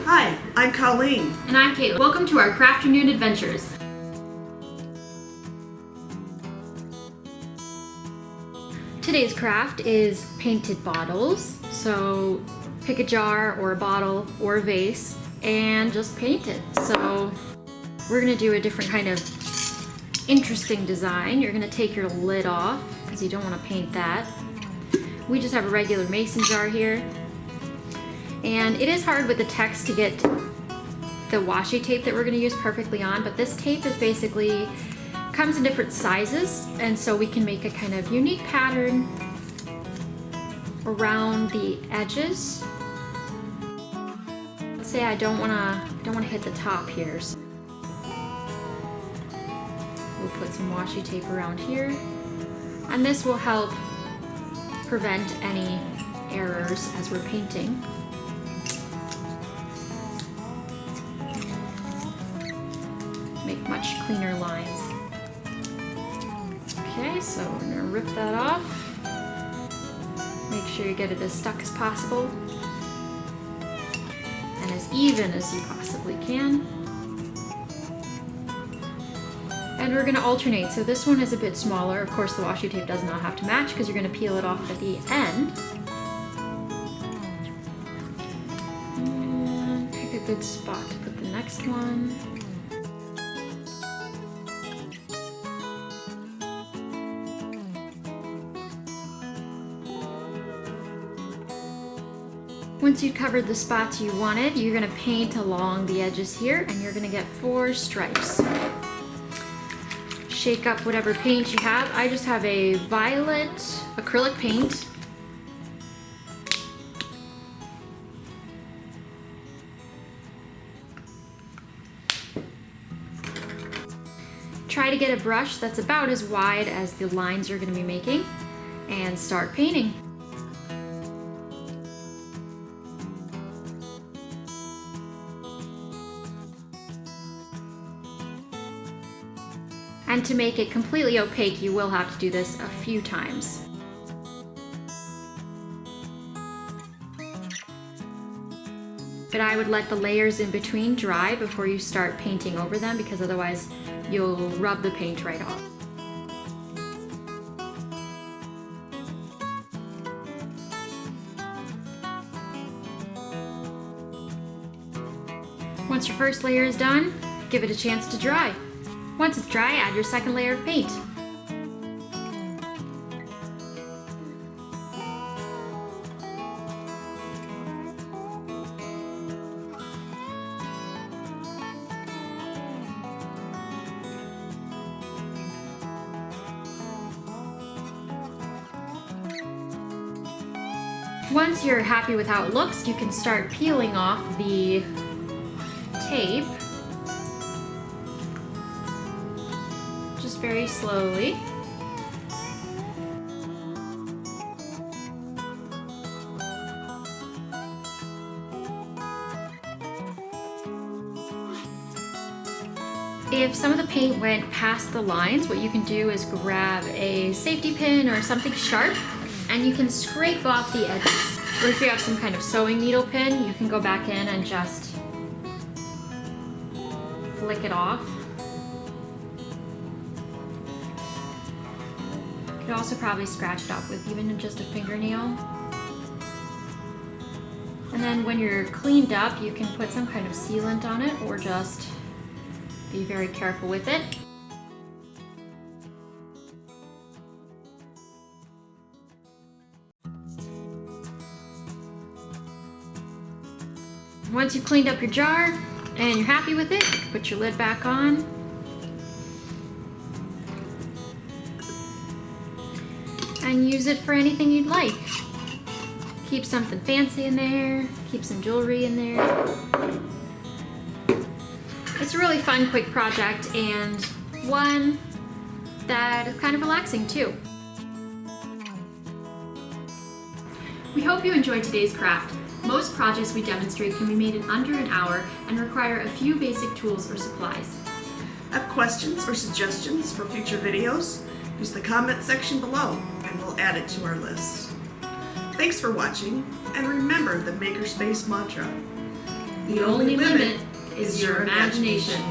Hi, I'm Colleen. And I'm Kate. Welcome to our CrafterNoon adventures. Today's craft is painted bottles. So pick a jar or a bottle or a vase and just paint it. So we're gonna do a different kind of interesting design. You're gonna take your lid off because you don't want to paint that. We just have a regular mason jar here. And it is hard with the text to get the washi tape that we're going to use perfectly on, but this tape is basically comes in different sizes, and so we can make a kind of unique pattern around the edges. Let's say I don't want to hit the top here. So we'll put some washi tape around here, and this will help prevent any errors as we're painting. Make much cleaner lines. Okay, so we're gonna rip that off. Make sure you get it as stuck as possible and as even as you possibly can. And we're gonna alternate. So this one is a bit smaller. Of course, the washi tape does not have to match because you're gonna peel it off at the end. And pick a good spot to put the next one. Once you've covered the spots you wanted, you're going to paint along the edges here, and you're going to get 4 stripes. Shake up whatever paint you have. I just have a violet acrylic paint. Try to get a brush that's about as wide as the lines you're going to be making, and start painting. And to make it completely opaque, you will have to do this a few times. But I would let the layers in between dry before you start painting over them, because otherwise you'll rub the paint right off. Once your first layer is done, give it a chance to dry. Once it's dry, add your second layer of paint. Once you're happy with how it looks, you can start peeling off the tape. Just very slowly. If some of the paint went past the lines, what you can do is grab a safety pin or something sharp, and you can scrape off the edges. Or if you have some kind of sewing needle pin, you can go back in and just flick it off. You could also probably scratch it off with even just a fingernail. And then when you're cleaned up, you can put some kind of sealant on it, or just be very careful with it. Once you've cleaned up your jar and you're happy with it, you can put your lid back on. And use it for anything you'd like. Keep something fancy in there, keep some jewelry in there. It's a really fun, quick project, and one that is kind of relaxing too. We hope you enjoyed today's craft. Most projects we demonstrate can be made in under an hour and require a few basic tools or supplies. Have questions or suggestions for future videos? Use the comment section below and we'll add it to our list. Thanks for watching, and remember the Makerspace mantra: The only limit is your imagination.